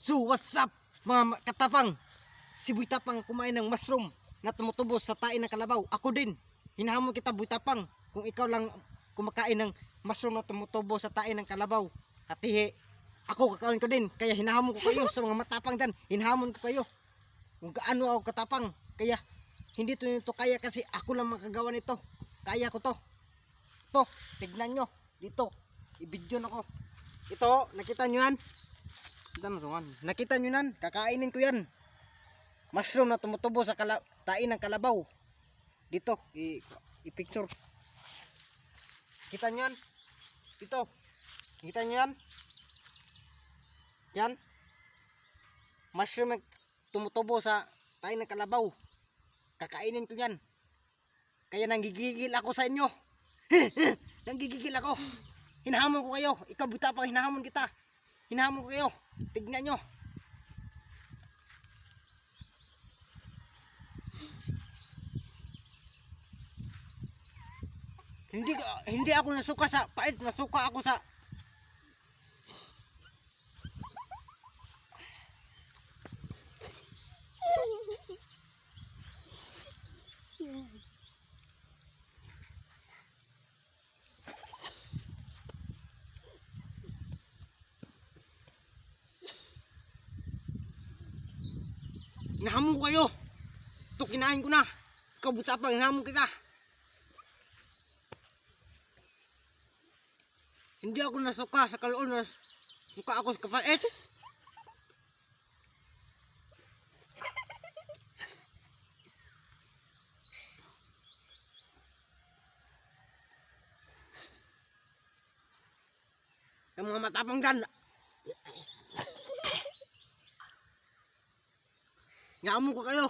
So what's up mga katapang? Si Boy Tapang kumain ng mushroom na tumutubo sa tae ng kalabaw. Ako din. Hinahamon kita Boy Tapang kung ikaw lang kumakain ng mushroom na tumutubo sa tae ng kalabaw. Hatihi. Ako kakain ko din. Kaya hinahamon ko kayo sa mga matapang dyan. Hinahamon ko kayo. Kung gaano ako katapang. Kaya hindi to nito kaya kasi ako lang makagawa nito. Kaya ko to. To, tignan nyo. Dito. I-video na ko. Ito, nakita nyo yan? Nakita nyo nan, kakainin ko yan. Mushroom na tumutubo sa tain ng kalabaw. Dito, i-picture. Kita nyo yan? Dito. Kita nyo yan? Yan. Mushroom na tumutubo sa tain ng kalabaw. Kakainin ko yan. Kaya nanggigigil ako sa inyo. Nanggigigil ako. Hinahamon ko kayo. Ikaw Boy Tapang, hinahamon kita. Hinahamon ko kayo. Tignan nyo. Hindi ako nasuka sa pait. Nasuka ako sa hinahamon ko kayo. Ito, kinain ko na. Ikaw Boy Tapang, hinahamon kita. Hindi ako nasuka sa kaloon. Nasuka ako sa kapait. Yung mga matapang dyan. Hinahamon ko kayo.